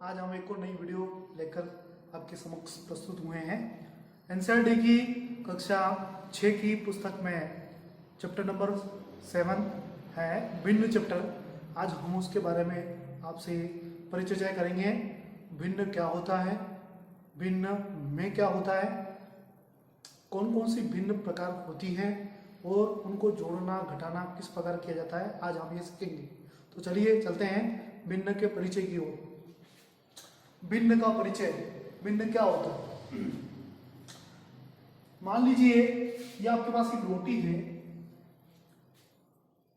आज हम एक और नई वीडियो लेकर आपके समक्ष प्रस्तुत हुए हैं। एनसीईआरटी की कक्षा 6 की पुस्तक में चैप्टर नंबर 7 है भिन्न चैप्टर। आज हम उसके बारे में आपसे परिचर्चा करेंगे। भिन्न क्या होता है, भिन्न में क्या होता है, कौन कौन सी भिन्न प्रकार होती हैं और उनको जोड़ना घटाना किस प्रकार किया जाता है, आज हम ये सीखेंगे। तो चलिए चलते हैं भिन्न के परिचय की ओर। भिन्न का परिचय, भिन्न क्या होता है। मान लीजिए ये आपके पास एक रोटी है,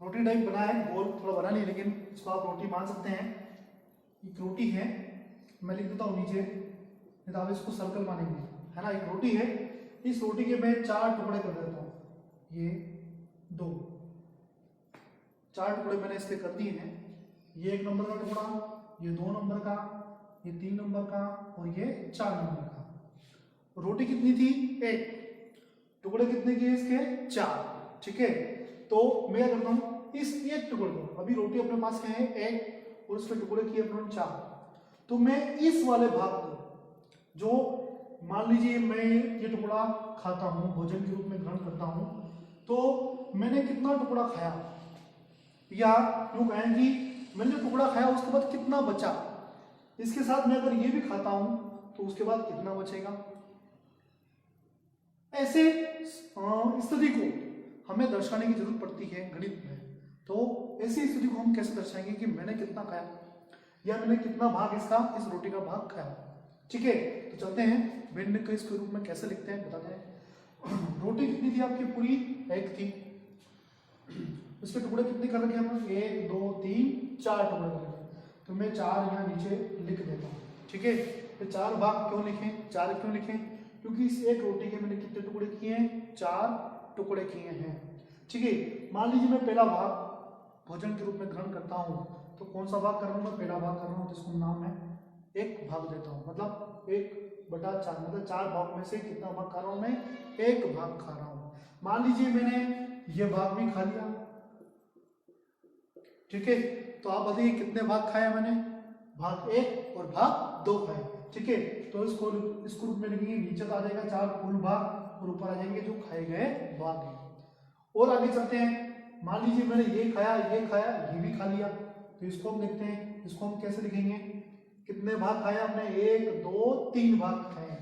रोटी टाइप बना है, गोल थोड़ा बना नहीं लेकिन इसको आप रोटी मान सकते हैं। एक रोटी है, मैं लिख देता हूँ नीचे, नहीं तो आप इसको सर्कल मानेंगे, है ना। एक रोटी है, इस रोटी के मैं 4 टुकड़े कर देता हूँ। ये 2 4 टुकड़े मैंने इसके कर दिए हैं। ये 1 नंबर का टुकड़ा, ये 2 नंबर का, ये 3 नंबर का और ये 4 नंबर का। रोटी कितनी थी? 1। टुकड़े कितने किए इसके? 4। ठीक है, तो मैं करता हूँ इस एक टुकड़े को, अभी रोटी अपने पास क्या है 1 और उसके टुकड़े किए अपने 4, तो मैं इस वाले भाग को, जो मान लीजिए मैं ये टुकड़ा खाता हूँ, भोजन के रूप में ग्रहण करता हूँ, तो मैंने कितना टुकड़ा खाया, या यूं कहें कि मैंने जो टुकड़ा खाया उसके बाद कितना बचा, इसके साथ मैं अगर ये भी खाता हूं तो उसके बाद कितना बचेगा। ऐसे स्थिति को हमें दर्शाने की जरूरत पड़ती है गणित में। तो ऐसी स्थिति को हम कैसे दर्शाएंगे कि मैंने कितना खाया या मैंने कितना भाग इसका, इस रोटी का भाग खाया। ठीक है, तो चलते हैं भिन्न को इसके रूप में कैसे लिखते हैं बताते हैं। रोटी कितनी थी आपकी? पूरी 1 थी। इसके टुकड़े कितने कर रखे हमने? 1 2 3 4 टुकड़े कर रखे, तो मैं 4 यहाँ नीचे लिख देता हूँ। ठीक है, तो 4 भाग क्यों लिखें, 4 क्यों लिखें? क्योंकि इस एक रोटी के मैंने कितने टुकड़े किए हैं? 4 टुकड़े किए हैं। ठीक है, मान लीजिए मैं पहला भाग भोजन के रूप में ग्रहण करता हूँ, तो कौन सा भाग कर रहा हूँ मैं? पहला भाग कर रहा हूँ, तो इसको नाम मैं 1 भाग देता हूँ, मतलब 1/4, मतलब 4 भाग में से कितना भाग खा रहा हूँ मैं? 1 भाग खा रहा हूँ। मान लीजिए मैंने ये भाग भी खा लिया। ठीक है, तो आप बताइए कितने भाग खाए मैंने? भाग 1 और भाग 2 खाए। ठीक है, तो इसको रूप में लिखेंगे, नीचे तो आ जाएगा 4 कुल भाग और ऊपर आ जाएंगे जो खाए गए भाग हैं। और आगे चलते हैं, मान लीजिए मैंने ये खाया, ये भी खा लिया, तो इसको हम लिखते हैं, इसको हम कैसे लिखेंगे? कितने भाग खाए आपने? 1 2 3 भाग खाए।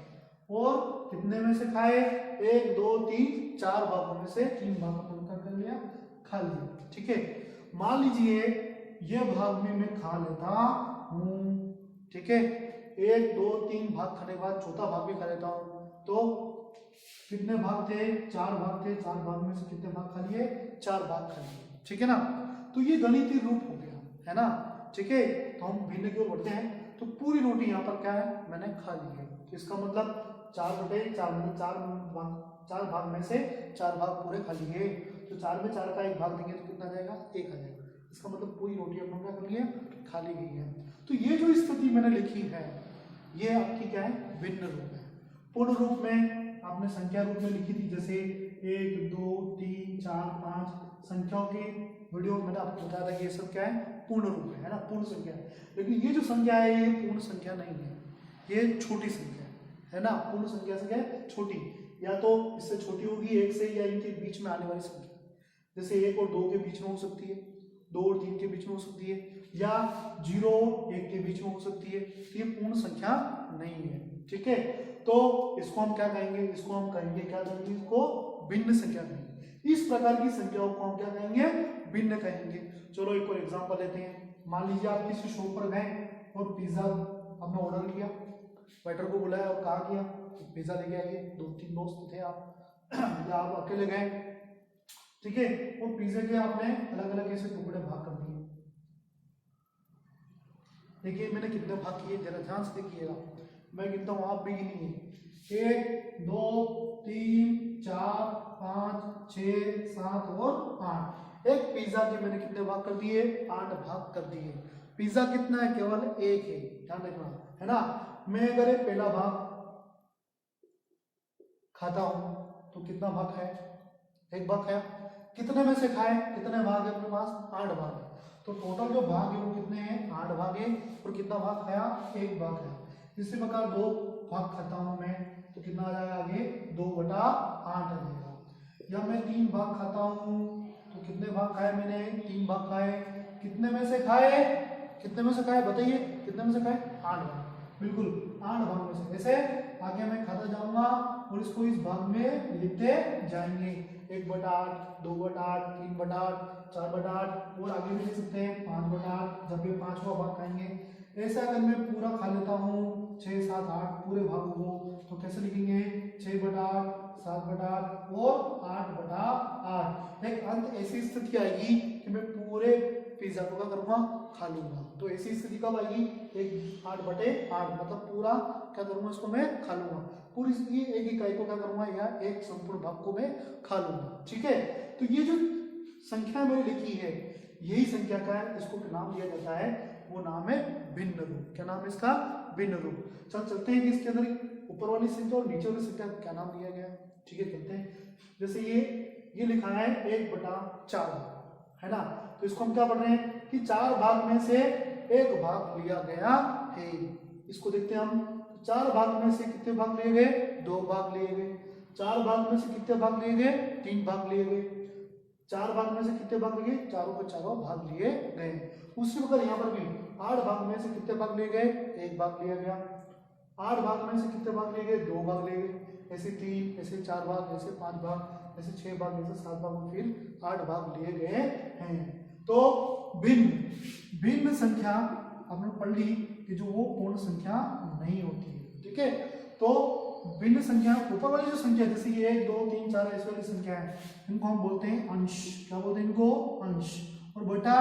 और कितने में से खाए? 1 2 3 4 भागों में से 3 भाग कर लिया, खा लिया। ठीक है, मान लीजिए ये भाग भी मैं खा लेता हूं। ठीक है, 1 2 3 भाग खाने के बाद चौथा भाग भी खा लेता हूं, तो कितने भाग थे? 4 भाग थे। 4 भाग में से कितने भाग खा लिए? 4 भाग खा लिए। ठीक है ना, तो ये गणितीय रूप हो गया, है ना। ठीक है, तो हम भिन्न की ओर बढ़ते हैं। तो पूरी रोटी यहाँ पर क्या है? मैंने खा ली है, तो इसका मतलब 4/4 मतलब 4 भाग में से 4 भाग पूरे खा लिए। तो 4 में 4 का 1 भाग देंगे तो कितना आ जाएगा? 1 आ जाएगा। इसका मतलब पूरी रोटी अपने क्या कर ली है? खा ली गई है। तो ये जो स्थिति मैंने लिखी है, ये आपकी क्या है? भिन्न रूप है। पूर्ण रूप में आपने संख्या रूप में लिखी थी, जैसे 1 2 3 4 5 संख्याओं की वीडियो मैंने आपको बताया था कि ये सब क्या है? पूर्ण रूप है ना, पूर्ण संख्या है। लेकिन ये जो संख्या है ये पूर्ण संख्या नहीं है, ये छोटी संख्या है ना। पूर्ण संख्या से क्या है? छोटी, या तो इससे छोटी होगी 1 से, या इनके बीच में आने वाली संख्या, जैसे 1 और 2 के बीच में हो सकती है, 2 और 3 के बीच में हो सकती है, या 0 और 1 के बीच में हो सकती है। तो ये पूर्ण संख्या नहीं है। ठीक है, तो इसको हम क्या कहेंगे? इसको हम कहेंगे, क्या कहेंगे? इसको भिन्न संख्या कहेंगे। इस प्रकार की संख्याओं को हम क्या कहेंगे? भिन्न कहेंगे। चलो एक और एग्जांपल लेते हैं। मान लीजिए आप किसी शॉप पर गए और पिज्जा आपने ऑर्डर किया, वेटर को बुलाया और कहा किया पिज्जा लेके आइए। 2-3 दोस्त थे आप या आप अकेले गए। ठीक है, और पिज्जे के आपने अलग अलग ऐसे टुकड़े भाग कर दिए। देखिए मैंने कितने भाग किए, जरा ध्यान से देखिएगा, मैं गिनता हूं, आप भी गिनिए। 1 2 3 4 5 6 7 और 8। एक पिज्जा के मैंने कितने भाग कर दिए? 8 भाग कर दिए। पिज्जा कितना है? केवल 1 है, ध्यान रखना, है ना। मैं अगर एक पहला भाग खाता हूं तो कितना भाग है? 1 भाग खाया। कितने में से खाए? कितने भाग है अपने पास? 8 भाग है। तो टोटल जो भाग है वो कितने हैं, 8 भाग है, और कितना भाग खाया, 1 भाग खाया। इसी प्रकार 2 भाग खाता हूं मैं, तो कितना आ जाएगा आगे, 2/8 आ जाएगा। या मैं 3 भाग खाता हूं, तो कितने भाग खाए मैंने, 3 भाग खाए, कितने में से खाए, कितने में से खाए बताइए, कितने में से खाए, 8 भाग, बिल्कुल 8 भाग में से। ऐसे आगे मैं खाता जाऊंगा और इसको इस भाग में लिखते जाएंगे, 1/8, 2/8, 3/8, 4/8, और आगे भी लिख सकते हैं 5/8, जब ये 5वां भाग खाएंगे। ऐसा अगर मैं पूरा खा लेता हूँ 6, 7, 8 पूरे भागों को, तो कैसे लिखेंगे, 6/8, 7/8 और 8/8। एक अंत ऐसी स्थिति आएगी कि मैं पूरे पिज्जा को क्या करूंगा, खा लूंगा। तो ऐसी स्थिति कब आएगी, एक 8/8, मतलब पूरा क्या करूंगा, इसको मैं खा लूंगा, पूरी इसकी एक इकाई को क्या करूंगा, या एक संपूर्ण भाग को मैं खा लूंगा। ठीक है, तो ये जो संख्या मैंने लिखी है, यही संख्या का है, इसको नाम दिया जाता है, वो नाम है भिन्न रूप। क्या नाम है इसका, भिन्न रूप। चलते हैं कि इसके अंदर ऊपर वाली संख्या और नीचे वाली संख्या क्या नाम दिया गया है। ठीक है, चलते हैं। जैसे ये लिखा है 1/4, है ना, तो इसको हम क्या पढ़ रहे हैं कि 4 भाग में से 1 भाग लिया गया है। इसको देखते हैं हम, 4 भाग में से कितने भाग लिए गए, 2 भाग लिए गए। 4 भाग में से कितने भाग लिए गए, 3 भाग लिए गए। 4 भाग में से कितने भाग लिए, चारों के चारों भाग लिए गए। उसी प्रकार यहाँ पर भी 8 भाग में से कितने भाग लिए गए, 1 भाग लिया गया। 8 भाग में से कितने भाग लिए गए, 2 भाग लिए गए। ऐसे 3, ऐसे 4 भाग, ऐसे 5 भाग, ऐसे 6 भाग, ऐसे 7 भाग, फिर 8 भाग लिए गए हैं। तो भिन्न संख्या हमने पढ़ ली कि जो वो पूर्ण संख्या नहीं होती है। ठीक है, तो भिन्न संख्या, ऊपर वाली जो संख्या जैसे 1, 2, 3, 4 ऐसी वाली संख्या है, इनको हम बोलते हैं अंश। क्या बोलते हैं इनको, अंश। और बटा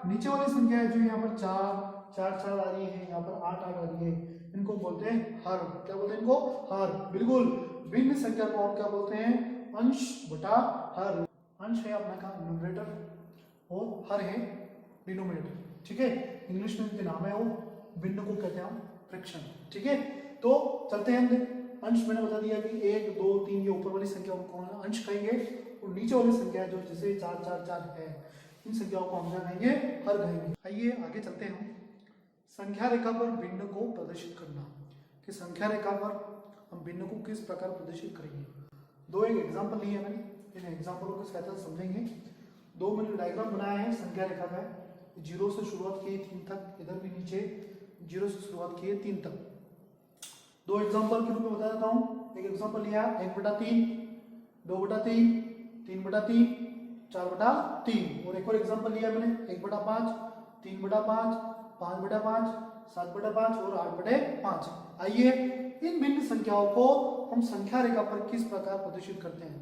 नीचे वाली संख्या है जो यहाँ पर 4 आ रही है, यहाँ पर 8 आ रही है, इनको बोलते हैं हर। क्या बोलते हैं इनको, हर। बिल्कुल, भिन्न संख्या को हम क्या बोलते हैं, अंश बटा हर। अंश है अपना का न्यूमरेटर और हर है डिनोमिनेटर। ठीक है, इंग्लिश में इनके नाम है, वो भिन्न को कहते हैं हम फ्रैक्शन। ठीक है, तो चलते हैं। अंश मैंने बता दिया कि 1, 2, 3 ये ऊपर वाली संख्या को हम अंश कहेंगे, और नीचे वाली संख्या जो जैसे 4, 4, 4 है, इन संख्याओं को हम क्या कहेंगे, हर कहेंगे। आइए आगे चलते हैं। संख्या रेखा पर भिन्न को प्रदर्शित करना, कि संख्या रेखा पर हम भिन्न को किस प्रकार प्रदर्शित करेंगे। 2 एक एग्जाम्पल लिए मैंने, इन एग्जाम्पलों को सहायता से समझेंगे। 2 मैंने डायग्राम बनाया है संख्या रेखा का, 0 से शुरुआत की 3 तक, इधर भी नीचे 0 से शुरुआत की 3 तक। 2 एग्जाम्पल के रूप में बता देता हूँ। एक एग्जाम्पल लिया 1/3, 2/3, 3/3, 4/3, और एक और एग्जाम्पल लिया मैंने 1/5, 3/5, 5/5, 7/5 और 8/5। आइए इन भिन्न संख्याओं को हम संख्या रेखा पर किस प्रकार प्रदर्शित करते हैं।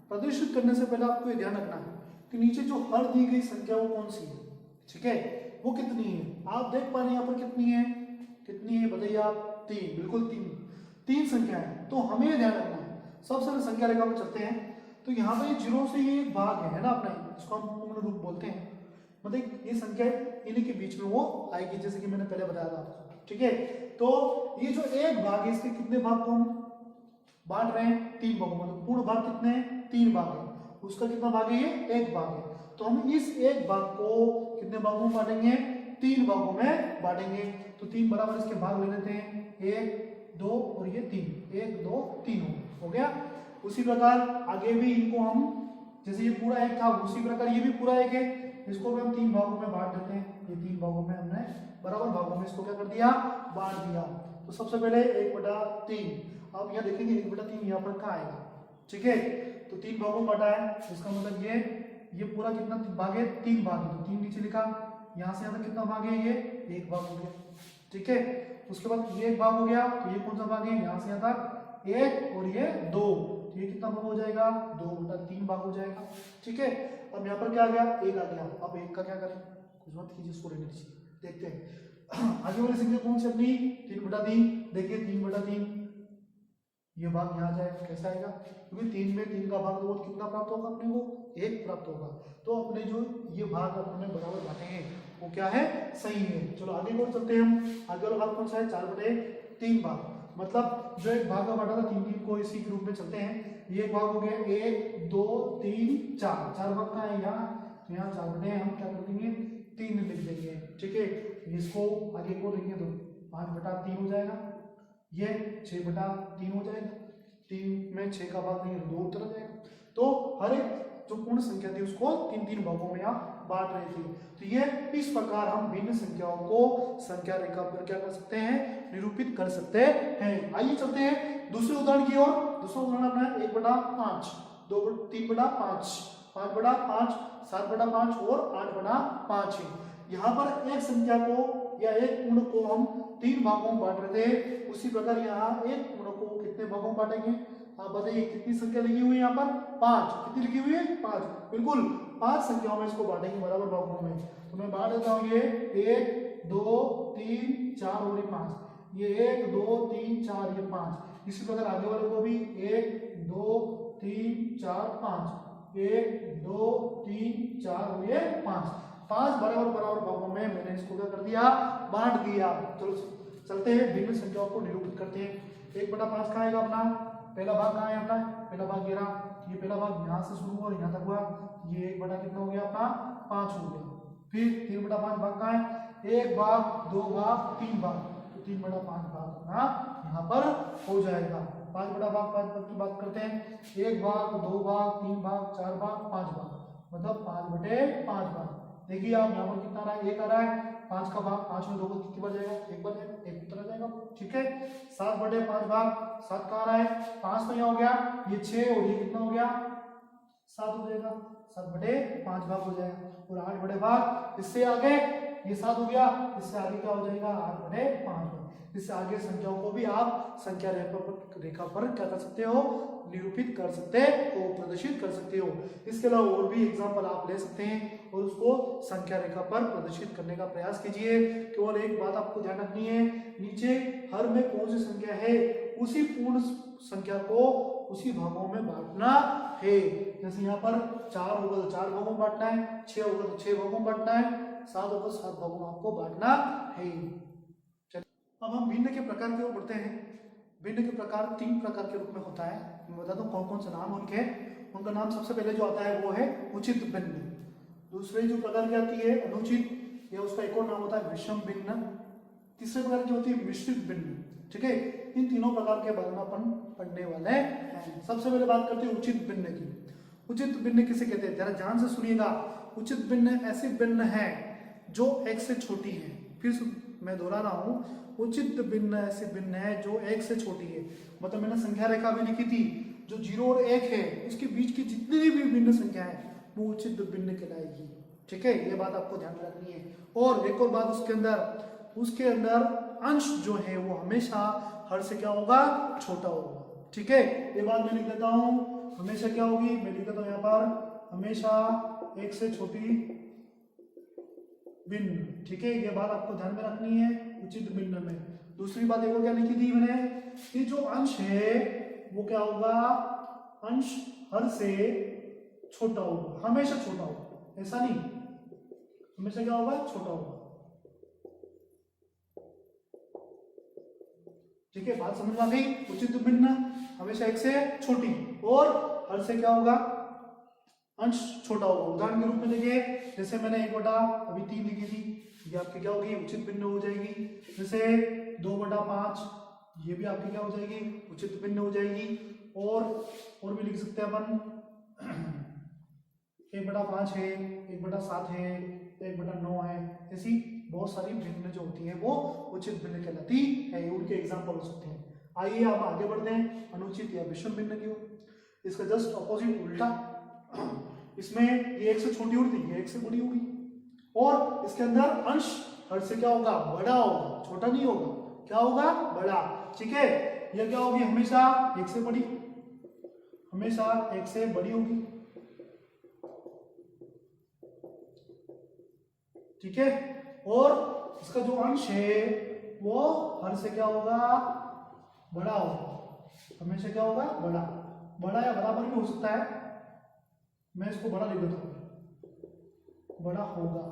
प्रदर्शित करने से पहले आपको ये ध्यान रखना है कि नीचे जो हर दी गई संख्या वो कौन सी है। ठीक है, वो कितनी है, आप देख पा रहे हैं यहाँ पर कितनी है, कितनी है बताइए आप, 3, बिल्कुल 3 संख्या है। तो हमें ये ध्यान रखना है। सबसे पहले संख्या रेखा पर चलते हैं। तो यहाँ पे 0 से ये एक भाग है ना अपना, इसको हम पूर्ण रूप बोलते हैं, मतलब ये संख्या इन्हीं के बीच में वो आएगी, जैसे कि मैंने पहले बताया था आपको। ठीक है, तो ये जो एक भाग है, इसके कितने भाग को हम बांट रहे हैं, 3 भागों में। मतलब पूर्ण भाग कितने हैं, 3 भाग है। उसका कितना भाग है, ये 1 भाग है। तो हम इस 1 भाग को कितने भागों में बांटेंगे, 3 भागों में बांटेंगे। तो 3 बराबर इसके भाग ले लेते हैं, 1, 2 और ये 3, 1, 2, 3 हो गया। उसी प्रकार आगे भी इनको हम, जैसे ये पूरा 1 था, उसी प्रकार ये भी पूरा 1 है, इसको भी हम 3 भागों में बांट देते हैं। ये 3 भागों में हमने बराबर भागों में इसको क्या कर दिया, बांट दिया। तो सबसे पहले 1/3, अब यहाँ देखेंगे 1/3 यहाँ पर कहाँ आएगा। ठीक है, तो 3 भागों में बांटा है, इसका मतलब ये पूरा कितना भाग है, 3 भाग है। तो 3 नीचे लिखा, यहाँ से यहाँ तक कितना भाग है, ये 1 भाग हो गया। ठीक है, उसके बाद ये 1 भाग हो गया, तो ये कौन सा भाग है, यहाँ से यहाँ तक 1 और ये 2, तो ये कितना भाग हो जाएगा, 2/3 भाग हो जाएगा। ठीक है, अब यहाँ पर क्या आ गया, 1 आ गया। अब 1 का क्या करें, कुछ मत कीजिए, इसको रहने दीजिए। देखते हैं आगे वाली संख्या कौन सी अपनी, 3/3। देखिए 3/3 ये भाग यहाँ जाएगा, कैसा आएगा, क्योंकि 3 में 3 का भाग तो कितना प्राप्त होगा अपने को, 1 प्राप्त होगा। तो अपने जो ये भाग अपने बराबर बांटे हैं वो क्या है, सही है। चलो आगे और चलते हैं हम। आगे वाला भाग कौन सा है, 4/3 भाग। मतलब जो एक भाग का बांटा था 3 को, इसी के रूप में चलते हैं। ये एक भाग हो गया, 1, 2, 3, 4 भाग का है यहाँ, तो यहाँ 4 बटे हम क्या कर देंगे 3 लिख देंगे, ठीक है। इसको आगे को लिखेंगे तो 5 बटा 3 हो जाएगा, ये 6 बटा 3 हो जाएगा, 3 में 6 का भाग देंगे तो 2 उत्तर आ जाएगा। तो हर एक जो पूर्ण संख्या थी उसको 3-3 भागों में आप बांट रहे थे। तो ये इस प्रकार हम भिन्न संख्याओं को संख्या रेखा पर क्या कर सकते हैं, निरूपित कर सकते हैं। आइए चलते हैं दूसरे उदाहरण की ओर। दूसरा उदाहरण अपना 1/5, 3/5, 5/5, 7/5 और 8/5 है। यहाँ पर एक संख्या को या एक पूर्ण को हम 3 भागों में बांट रहे थे, उसी प्रकार यहाँ एक पूर्ण को कितने भागों में बांटेंगे आप बताइए। कितनी संख्या लगी हुई है यहाँ पर 5, कितनी लिखी हुई है 5, बिल्कुल 5 संख्याओं में इसको बांटेंगे बराबर भागों में। तो मैं बांट देता हूँ, ये 1 2 3 4 और ये 5, ये 1 2 3 4 ये 5। इसी प्रकार आगे वाले को भी 1 2 3 4 5, 1 2 3 4 और ये 5 बराबर भागों में मैंने इसको क्या कर दिया, बांट दिया। चलो चलते हैं भिन्न संख्याओं को निरूपित करते हैं। 1/5 का आएगा अपना पहला भाग, कहाँ है अपना पहला भाग, ये पहला भाग यहाँ से शुरू हुआ और यहाँ तक हुआ, ये 1 बटा कितना हो गया अपना 5 हो गया। फिर 3/5 भाग कहाँ है, 1 भाग 2 भाग 3 भाग, तो 3/5 भाग अपना यहाँ पर हो जाएगा। 5/5 की बात करते हैं, 1 भाग 2 भाग 3 भाग 4 भाग 5 भाग, मतलब 5/5 भाग। देखिए आप यहाँ पर कितना आ रहा है, 1 आ रहा है, 5 का भाग 5 में 2 को कितनी बार जाएगा, 1 बार जाएगा, 1 उत्तर आ जाएगा, ठीक है। 7/5 भाग, 7 का आ रहा है, 5 तो यहाँ हो गया, ये 6 और ये कितना हो गया 7 हो जाएगा, 7/5 भाग हो जाएगा। और 8/5 इससे आगे ये 7 हो गया, इससे आगे क्या हो जाएगा 8/5 भाग। इससे आगे संख्याओं को भी आप संख्या रेखा पर क्या कर सकते हो, निरूपित कर सकते हो, प्रदर्शित कर सकते हो। इसके अलावा और भी एग्जाम्पल आप ले सकते हैं और उसको संख्या रेखा पर प्रदर्शित करने का प्रयास कीजिए। केवल एक बात आपको ध्यान रखनी है, नीचे हर में कौन सी संख्या है उसी पूर्ण संख्या को उसी भागों में बांटना है। जैसे यहाँ पर 4 होगा तो 4 भागों में बांटना है, 6 होगा तो 6 भागों में बांटना है, 7 होगा तो 7 भागों में आपको बांटना है। अब हम भिन्न के प्रकार की ओर बढ़ते हैं। भिन्न के प्रकार 3 प्रकार के रूप में होता है। मैं बता दूं कौन कौन से नाम उनके। उनका नाम सबसे पहले जो आता है वो है उचित भिन्न। दूसरे जो प्रकार की आती है अनुचित, या उसका एक और नाम होता है विषम भिन्न। तीसरे प्रकार की होती है मिश्रित भिन्न, ठीक है। इन तीनों प्रकार के बारे में अपन पढ़ने वाले हैं। सबसे पहले बात करते हैं उचित भिन्न की। उचित भिन्न किसे कहते हैं, जरा ध्यान से सुनिएगा। उचित भिन्न ऐसी भिन्न है जो एक से छोटी है। फिर मैं दोहरा रहा हूं, उचित भिन्न ऐसी भिन्न है जो 1 से छोटी है। मतलब मैंने संख्या रेखा भी लिखी थी, जो 0 और 1 है उसके बीच की जितनी भी भिन्न संख्या है वो उचित भिन्न कहलाएगी, ठीक है। ये बात आपको ध्यान रखनी है। और एक और बात, उसके अंदर अंश जो है वो हमेशा हर से क्या होगा, छोटा होगा, ठीक है। ये बात मैं लिख देता हूं, हमेशा क्या होगी, मैं लिख देता हूं यहाँ पर हमेशा 1 से छोटी भिन्न, ठीक है। ये बात आपको ध्यान में रखनी है उचित भिन्न में। दूसरी बात एक और क्या लिखी थी मैंने, कि जो अंश है वो क्या होगा, अंश हर से छोटा होगा, हमेशा छोटा होगा, ऐसा नहीं, हमेशा क्या होगा, छोटा होगा, ठीक है। बात समझ में आ गई। उचित भिन्न हमेशा 1 से छोटी और हर से क्या होगा, अंश छोटा होगा। उदाहरण के रूप में देखिए, जैसे मैंने 1/, अभी 3 लिखी थी, ये आपकी क्या होगी, उचित भिन्न हो जाएगी। जैसे 2/5, ये भी आपकी क्या हो जाएगी, उचित भिन्न हो जाएगी। और भी लिख सकते हैं अपन, 1/5 है, 1/7 है, 1/9 है, ऐसी बहुत सारी भिन्न जो होती है वो उचित भिन्न कहलाती है। उनके एग्जाम्पल हो सकते हैं। आइए आप आगे बढ़ते हैं अनुचित या विषम भिन्न की ओर। इसका जस्ट अपोजिट उल्टा, इसमें ये 1 से छोटी होती है, ये 1 से बड़ी होगी, और इसके अंदर अंश हर से क्या होगा, बड़ा होगा, छोटा नहीं होगा, क्या होगा, बड़ा, ठीक है। यह क्या होगी, हमेशा 1 से बड़ी, हमेशा 1 से बड़ी होगी, ठीक है। और इसका जो अंश है वो हर से क्या होगा, बड़ा होगा, हमेशा क्या होगा, बड़ा या बराबर भी हो सकता है। मैं इसको बड़ा लिख देता हूं, बड़ा होगा,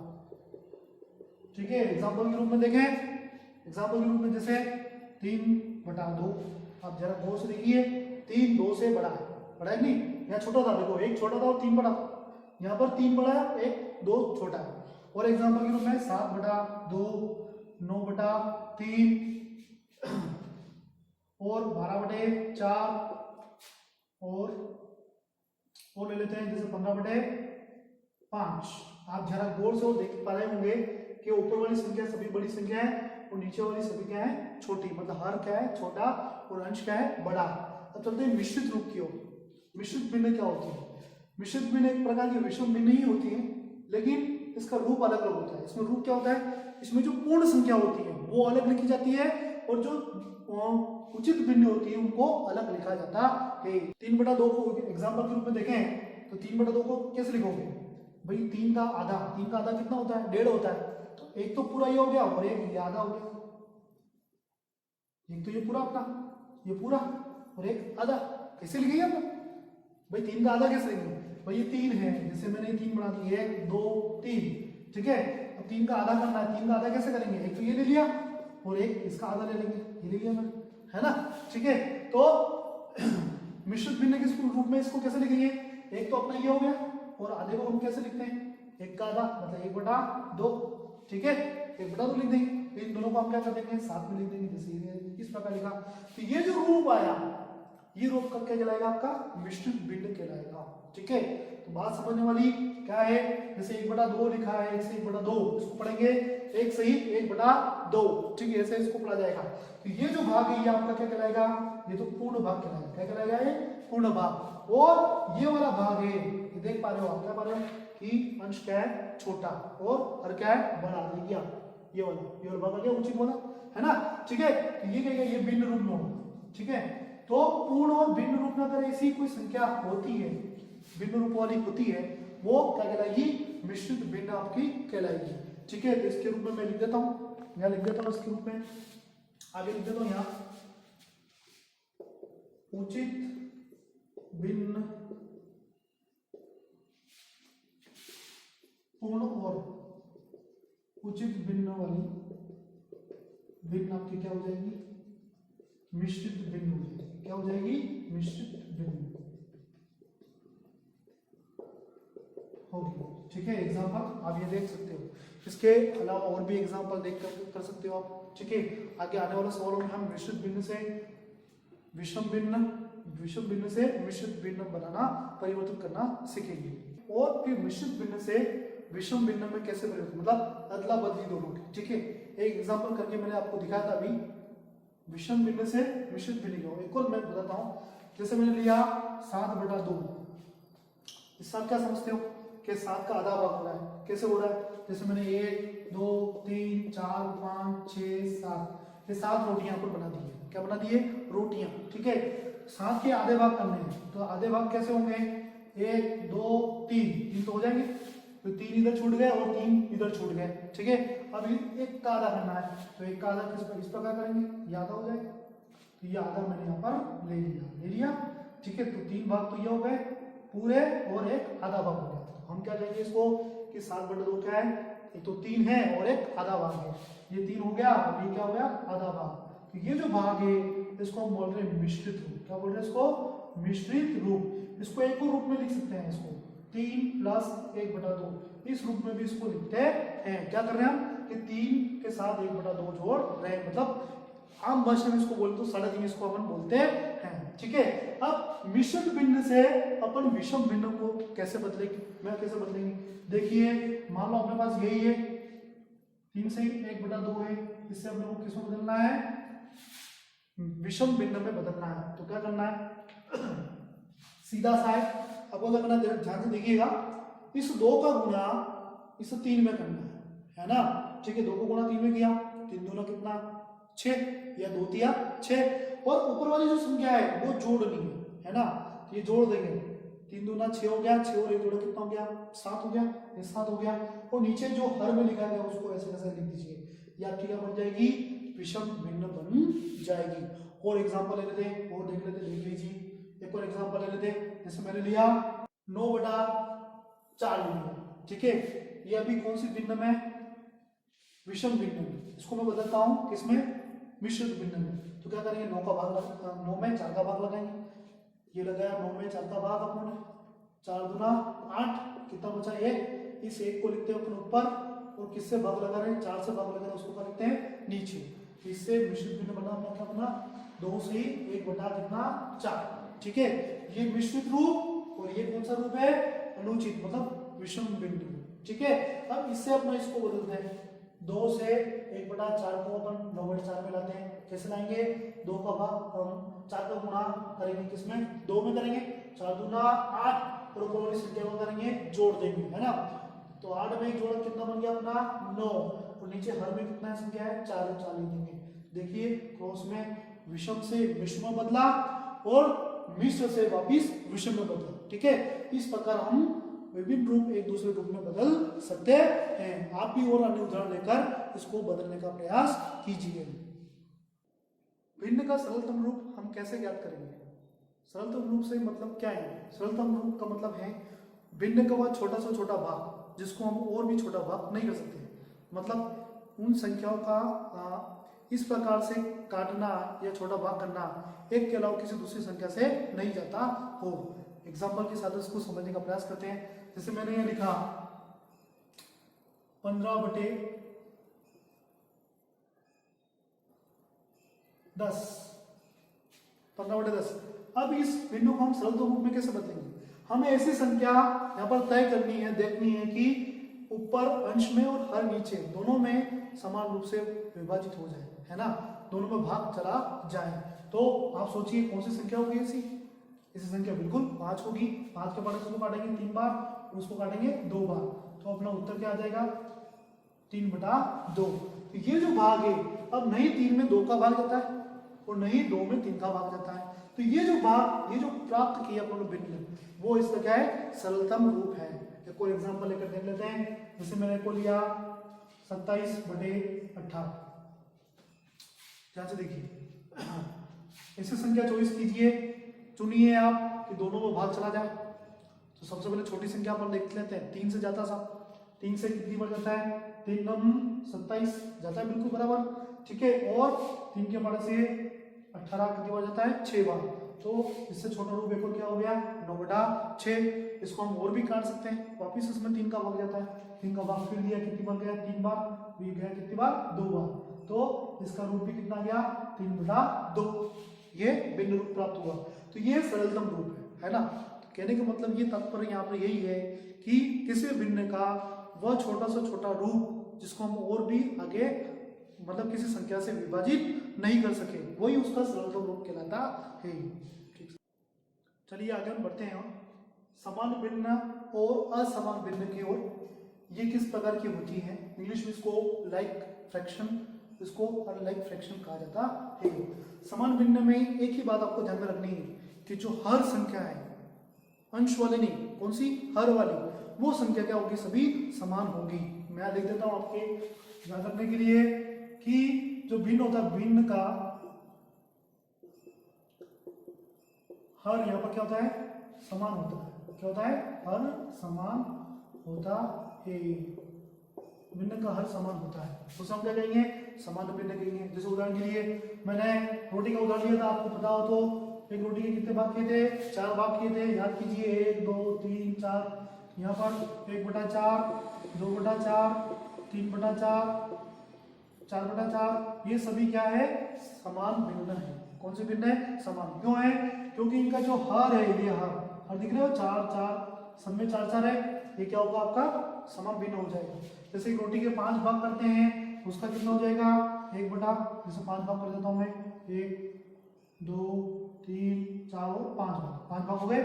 ठीक है। एग्जाम्पल के रूप में देखें, एग्जाम्पल के रूप में जैसे 3/2, आप जरा गौर से देखिए, 3 2 से बड़ा है नहीं, यहाँ छोटा था, देखो 1 छोटा था और 3 बड़ा था, यहाँ पर 3 बड़ा है, 1 2 छोटा है। और एग्जांपल के रूप में 7/2, 9/3 और 12/4 और ले लेते हैं जैसे 15/5। आप जरा गौर से देख पा रहे होंगे कि ऊपर वाली संख्या सभी बड़ी संख्या है और नीचे वाली सभी क्या है, छोटी। मतलब हर क्या है, छोटा, और अंश क्या है, बड़ा। अब चलते हैं मिश्रित रूप की ओर। मिश्रित भिन्न क्या होती है? मिश्रित भिन्न एक प्रकार की विषम भिन्न ही होती है, लेकिन इसका रूप अलग अलग होता है। इसमें रूप क्या होता है, इसमें जो पूर्ण संख्या होती है वो अलग लिखी जाती है, और जो उचित भिन्न होती है उनको अलग लिखा जाता है। 3/2 को एग्जाम्पल के रूप में देखें तो 3/2 को कैसे लिखोगे भाई? 3 का आधा कितना होता है? 1.5 होता है। तो एक तो पूरा ये हो गया और एक ये आधा हो गया। एक तो ये पूरा अपना, ये पूरा, और एक आधा। कैसे लिखेंगे आप भाई? 3 का आधा कैसे लिखेंगे भाई? ये 3 है, जैसे मैंने 3 बना दिए, 1 2 3, ठीक है। अब 3 का आधा करना है। 3 का आधा कैसे करेंगे? एक तो ये ले लिया और एक इसका आधा ले लेंगे, ये ले लिया मैंने, है ना, ठीक है। तो मिश्रित भिन्न के रूप में इसको कैसे लिखेंगे? एक तो अपना ये हो गया, और आधे को हम कैसे लिखते हैं? 1 का आधा मतलब 1/2, ठीक है, 1/2 लिख देंगे। इन दोनों को हम क्या कर देंगे? साथ में लिख देंगे, जैसे ये इस प्रकार लिखा। तो ये जो रूप आया, ये रूप का क्या कहलाएगा? आपका मिश्रित भिन्न कहलाएगा, ठीक है। तो बात समझने वाली क्या है? जैसे 1/2 लिखा है, 1 से 1/2, इसको पढ़ेंगे 1 सहित 1/2, ठीक है, ऐसे इसको पढ़ा जाएगा। तो ये जो भाग है ये आपका क्या कहलाएगा? ये तो पूर्ण भाग कहलाएगा। क्या कहलाएगा? ये पूर्ण भाग। और ये वाला भाग है, ये देख पा रहे हो आप, क्या पा रहे हो कि अंश क्या है? छोटा, और हर क्या है? बड़ा। देखिए ये वाला भाग आ गया उचित वाला, है ना, ठीक है। तो ये क्या, ये भिन्न रूप में होगा, ठीक है। तो पूर्ण और भिन्न रूप में अगर ऐसी कोई संख्या होती है, भिन्न रूप वाली होती है, वो क्या कहलाएगी? मिश्रित भिन्न आपकी कहलाएगी, ठीक है। तो इसके रूप में मैं लिख देता हूं, यहाँ लिख देता हूं इसके रूप में, आगे लिख देता हूं यहाँ, उचित भिन्न पूर्ण और उचित भिन्न वाली भिन्न आपकी क्या हो जाएगी? मिश्रित भिन्न हो जाएगी। क्या हो जाएगी? मिश्रित भिन्न होगी, ठीक है। एग्जाम्पल आप ये देख सकते हो। इसके अलावा और भी एग्जाम्पल देख कर सकते हो आप, ठीक है। आगे आने वाले सवालों में हम मिश्रित भिन्न से विषम भिन्न से मिश्रित भिन्न बनाना, परिवर्तित करना सीखेंगे। और फिर मिश्रित भिन्न से विषम भिन्न में कैसे परिवर्तित, मतलब अदला बदली दोनों की, ठीक है। एक एग्जाम्पल करके मैंने आपको दिखाया था अभी, विषम भिन्न से मिश्रित भिन्न का। एक और मैं बताता हूँ, जैसे मैंने लिया 7/2, इससे आप क्या समझते हो कि 7 का आधा भाग हो रहा है। कैसे हो रहा है? जैसे मैंने 1 2 3 4 5 6 7, ये 7 रोटियां पर बना दी है। क्या बना दी है? रोटियां, ठीक है। 7 के आधे भाग करने हैं, तो आधे भाग कैसे होंगे? 1 2 3 तो हो जाएंगे, तो 3 इधर छूट गए और 3 इधर छूट गए, ठीक है। अब 1 का आधा करना है, तो 1 का आधा इस प्रकार करेंगे, ये आधा हो जाएगा। तो ये आधा मैंने यहाँ पर ले लिया, ठीक है। तो 3 भाग तो ये हो गए पूरे, और एक आधा भाग हो गया। तो हम क्या कहेंगे इसको कि 7/2 क्या है? एक तो 3 है और एक आधा भाग है। ये 3 हो गया और ये क्या हो गया? आधा भाग। तो ये जो भाग है इसको हम बोल रहे हैं मिश्रित रूप। क्या बोल रहे हैं इसको? मिश्रित रूप। इसको एक और रूप में लिख सकते हैं, इसको 3 + 1/2, इस रूप में भी इसको लिखते हैं। क्या कर रहे हैं हम कि 3 के साथ 1/2 जोड़ रहे हैं, मतलब आम भाषा में इसको बोलते तो 3.5 इसको अपन बोलते हैं, ठीक है। अब मिश्रित भिन्न से अपन विषम भिन्न को कैसे बदलेंगे? देखिए, मान लो अपने पास यही है, 3 से 1/2 है, इससे अपने को किसमें बदलना है? विषम भिन्न में बदलना है। तो क्या करना है? सीधा सा है। अब अगर अपना ध्यान से देखिएगा, इस 2 का गुणा इस 3 में करना है ना, ठीक है। 2 को गुणा 3 में किया, 3 दूना कितना? 6, या 2 तिया 6, और ऊपर वाली जो संख्या है वो जोड़नी है ना, तो ये जोड़ देंगे। 3 दूना 6 हो गया, 6 और 1 जोड़ा कितना हो गया? 7 हो गया, ये 7 हो गया। और नीचे जो हर में लिखा गया उसको ऐसे ऐसे लिख दीजिए, ये आपकी क्या बन जाएगी? विषम भिन्न बन जाएगी। और एग्जाम्पल ले लेते हैं, और देख लीजिए, एक और एग्जाम्पल ले लेते हैं। जैसे मैंने लिया 9/4 लिया, ठीक है। ये अभी कौन सी भिन्न में? विषम भिन्न में। इसको मैं बदलता हूं किसमें? मिश्रित भिन्न में। तो क्या करेंगे? 9 में 4 का भाग लगाएंगे। ये लगाया 9 में 4 का भाग अपने, 4 दूना 8, कितना बचा 1, इस 1 को लिखते हैं अपन ऊपर, और किससे भाग लगा रहे हैं 4 से भाग लगा रहे हैं, उसको क्या लिखते हैं नीचे। इससे मिश्रित भिन्न बना क्या बना 2 से 1 बटा कितना 4। ठीक है, ये मिश्रित रूप और ये कौन सा रूप है अनुचित मतलब विषम भिन्न रूप। ठीक है, अब इससे अपना इसको बदलते हैं 2 से 1/4 को अपन 9/4 में लाते हैं। कैसे लाएंगे 2 का भाग 4 का गुणा करेंगे किसमें 2 में करेंगे 4 दूना 8 और ऊपर वाली संख्या को करेंगे जोड़ देंगे है ना। तो 8 में एक जोड़ा कितना बन गया अपना 9 और नीचे हर में कितना संख्या है 4 लिख देंगे। देखिए क्रॉस में विषम से मिश्र में बदला और मिश्र से वापिस विषम में बदला। ठीक है, इस प्रकार हम विभिन्न रूप एक दूसरे रूप में बदल सकते हैं। आप भी और अन्य उदाहरण लेकर इसको बदलने का प्रयास कीजिए। भिन्न का सरलतम रूप हम कैसे ज्ञात करेंगे? सरलतम रूप से मतलब क्या है? सरलतम रूप का मतलब है भिन्न का वह छोटा से छोटा भाग जिसको हम और भी छोटा भाग नहीं कर सकते। मतलब उन संख्याओं का इस प्रकार से काटना या छोटा भाग करना एक के अलावा किसी दूसरी संख्या से नहीं जाता हो। एग्जाम्पल के साथ इसको समझने का प्रयास करते हैं। जैसे मैंने ये लिखा 15/10 15/10। अब इस बिंदु को हम सरलतम रूप में कैसे बदलेंगे? हमें ऐसी संख्या यहाँ पर तय करनी है, देखनी है कि ऊपर अंश में और हर नीचे दोनों में समान रूप से विभाजित हो जाए, है ना, दोनों में भाग चला जाए। तो आप सोचिए कौन सी संख्या होगी ऐसी संख्या बिल्कुल 5 होगी। 5 के बाद उसको काटेंगे 3 बार और उसको काटेंगे 2 बार, तो अपना उत्तर क्या आ जाएगा 3/2। तो ये जो भाग है अब नहीं 3 में 2 का भाग जाता है और नहीं 2 में 3 का भाग जाता है। तो ये जो भाग ये जो प्राप्त किया अपन भिन्न वो इसका क्या है सरलतम रूप है। एक और एग्जांपल लेकर देख लेते हैं। जैसे मैंने को लिया 27/18। ध्यान से देखिए इसे संख्या 24 कीजिए, चुनिए आप कि दोनों में भाग चला जाए। तो सबसे पहले छोटी संख्या पर देख लेते हैं 3 से जाता साहब, 3 से कितनी बार जाता है 3 9 27 जाता है बिल्कुल बराबर। ठीक है, और 3 के बाद से 18 कितनी बार जाता है 6 बार। तो इससे छोटा रूप एक और क्या हो गया 9/6। इसको हम और भी काट सकते हैं, वापिस इसमें 3 का भाग जाता है, 3 का भाग फिर दिया कितनी बार गया 3 बार, ये गया कितनी बार 2 बार। तो इसका रूप भी कितना गया 3/2। ये भिन्न रूप प्राप्त हुआ। तो ये सरलतम रूप है ना। तो कहने का मतलब ये तात्पर्य यहाँ पर यही है कि किसी भिन्न का वह छोटा से छोटा रूप जिसको हम और भी आगे मतलब किसी संख्या से विभाजित नहीं कर सके वही उसका सरलतम रूप कहलाता है। ठीक, चलिए आगे हम बढ़ते हैं। समान भिन्न और असमान भिन्न की ओर ये किस प्रकार की होती है? इंग्लिश में इसको लाइक फ्रैक्शन, इसको अनलाइक फ्रैक्शन कहा जाता है। समान भिन्न में एक ही बात आपको ध्यान में रखनी है कि जो हर संख्या है अंश वाले नहीं, कौन सी हर वाली, वो संख्या क्या होगी सभी समान होगी। मैं लिख देता हूं आपके याद रखने के लिए कि जो भिन्न होता है भिन्न का हर यहाँ पर क्या होता है समान होता है। क्या होता है हर समान होता है, भिन्न का हर समान होता है, उसे हम क्या कहेंगे समान भिन्न कहेंगे। जैसे उदाहरण के लिए मैंने रोटी का उदाहरण लिया था, आपको पता हो तो एक रोटी के कितने भाग किए थे 4 भाग किए थे, याद कीजिए 1 2 3 4। यहाँ पर 1/4 2/4 3/4 4/4 ये सभी क्या है समान भिन्न है। कौन से भिन्न है समान, क्यों है क्योंकि इनका जो हर है ये हर दिख रहे हो 4 4 सब में 4 4 है, ये क्या होगा आपका समान भिन्न हो जाएगा। जैसे रोटी के 5 भाग करते हैं उसका कितना हो जाएगा 1/, जैसे 5 भाग कर देता हूं मैं 1 2 3 4 और 5 भाग हो गए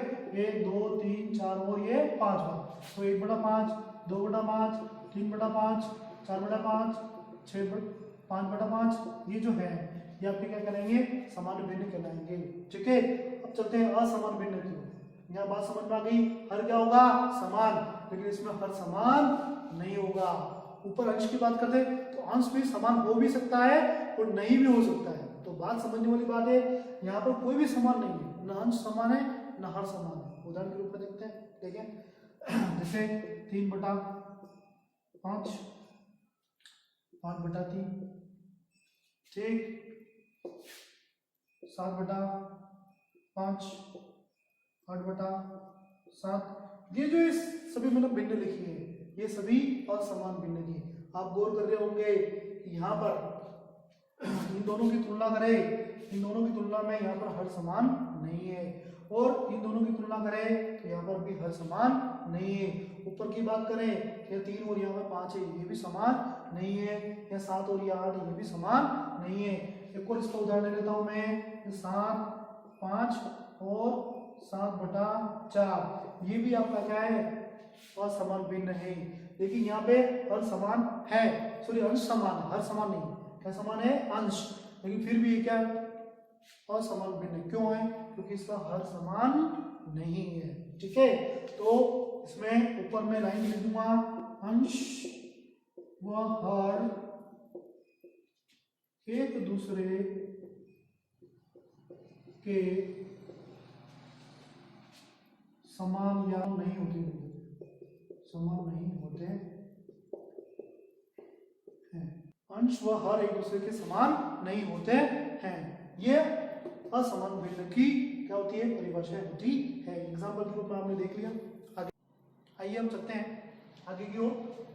1 2 3 4 और ये 5 भाग। तो 1/5 2/5 3/5 4/5 5/5 ये जो है ये आपके क्या करेंगे समान भिन्न कहलाएंगे। ठीक है, अब चलते हैं असमान भिन्न की ओर। यहाँ बात समझ में आ गई, हर क्या होगा समान, लेकिन इसमें हर समान नहीं होगा। ऊपर अंश की बात करते तो अंश भी समान हो भी सकता है और नहीं भी हो सकता है। तो बात समझने वाली बात है, यहाँ पर कोई भी समान नहीं है, न अंश समान है न हर समान है। उदाहरण के रूप में देखते हैं, देखें जैसे 3/5 5/3 ठीक 7/5 8/7 ये जो इस सभी मैंने भिन्न लिखी है ये सभी असमान भिन्न की। आप गौर कर रहे होंगे यहाँ पर इन दोनों की तुलना करें, इन दोनों की तुलना में यहाँ पर हर समान नहीं है, और इन दोनों की तुलना करें तो यहाँ पर भी हर समान नहीं है। ऊपर की बात करें ये 3 और यहाँ पर 5 है, ये भी समान नहीं है। या 7 और ये 8 ये भी समान नहीं है। एक और इसका उदाहरण ले लेता हूँ मैं, 7, 5 और 7/4, ये भी आपका क्या है, असमान भिन्न है। लेकिन यहाँ पे हर समान है, सॉरी अंश समान है, हर समान नहीं, क्या समान है, अंश, लेकिन फिर भी ये क्या असमान भिन्न है। क्यों है, क्योंकि इसका हर समान नहीं है। ठीक है, तो इसमें ऊपर में लाइन लिख दूंगा, अंश व हर एक दूसरे के समान या नहीं होते, समान नहीं होते हैं। अंश व हर एक दूसरे के समान नहीं होते हैं, ये असमान भिन्न की क्या होती है, परिभाषा होती है। एग्जाम्पल के रूप में आपने देख लिया। आगे आइए हम चलते हैं आगे की ओर,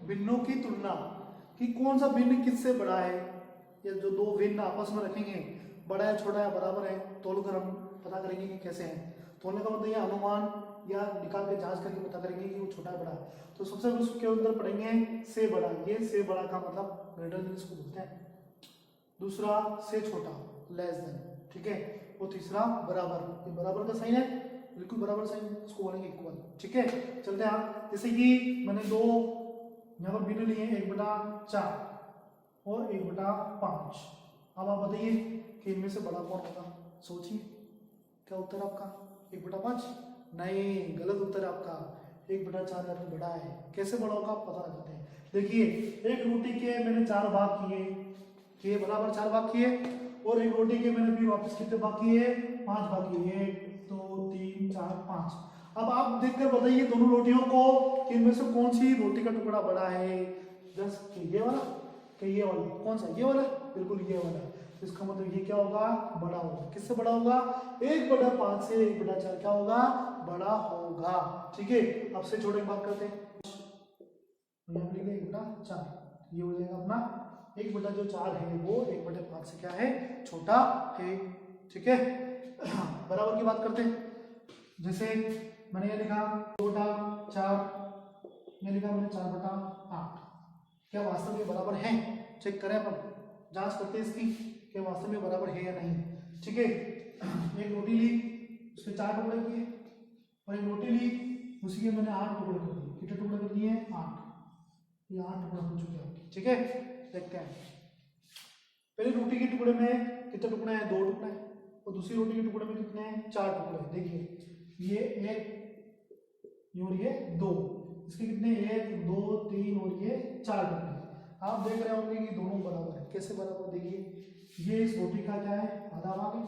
भिन्नों की तुलना कि कौन सा भिन्न किससे बड़ा है। ये जो दो भिन्न आपस में रखेंगे, बड़ा है छोटा है बराबर है, तोलकर हम पता करेंगे कि कैसे हैं। तोलने का मतलब ये अनुमान या निकाल के जांच करके पता करेंगे कि वो छोटा है बड़ा है। तो सबसे पहले उसके अंदर पढ़ेंगे से बड़ा, ये से बड़ा का मतलब ग्रेटर देन इसको बोलते हैं। दूसरा से छोटा, लेस देन, ठीक है। और तीसरा बराबर, ये बराबर का साइन है, बिल्कुल बराबर साइन, इसको बोलेंगे इक्वल। ठीक है, चलते हैं आप। जैसे कि मैंने दो यहाँ पर भिन्न लिए, 1/4 और 1/5। अब आप बताइए कि इनमें से बड़ा कौन होगा, सोचिए क्या उत्तर आपका, 1/5? नहीं, गलत उत्तर है आपका, 1/4 काफी बड़ा है। कैसे बड़ा होगा आप पता लगाते हैं। देखिए एक रोटी के मैंने 4 भाग किए, बराबर 4 भाग किए, और एक रोटी के मैंने फिर वापस कितने भाग किए, 5 भाग किए, 1 2 3 4 5। अब आप देखकर बताइए दोनों रोटियों को कि इनमें से कौन सी रोटी का टुकड़ा बड़ा है। जस्ट ये वाला कि ये वाला, कौन सा, ये वाला, बिल्कुल ये वाला। इसका मतलब ये क्या होगा, बड़ा होगा। किससे बड़ा होगा, 1/5 से 1/4 क्या होगा, बड़ा होगा। ठीक है, अब से छोटे बात करते हैं। 1/4 ये हो जाएगा अपना 1/4 है वो 1/5 से क्या है, छोटा है। ठीक है, बराबर की बात करते हैं। जैसे मैंने ये लिखा 2/4, ये लिखा मैंने 4/8, क्या वास्तव में बराबर है, चेक करें अपन, जांच करते हैं इसकी कि वास्तव में बराबर है या नहीं। ठीक है, एक रोटी ली, उसके 4 टुकड़े किए, और एक रोटी ली, उसी के मैंने 8 टुकड़े कर दिए। कितने टुकड़े कर दिए, 8, ये 8 टुकड़े हो चुके हैं। ठीक है, देखते हैं। पहले रोटी के टुकड़े में कितने टुकड़े हैं, 2 टुकड़े हैं, और दूसरी रोटी के टुकड़े में कितने हैं, 4 टुकड़े। देखिए ये 1 और ये 2, इसके कितने, 1 2 3 और ये 4 टुकड़े। आप देख रहे होंगे कि दोनों बराबर है। कैसे बराबर, देखिए ये इस रोटी का क्या है, आधा भाग है,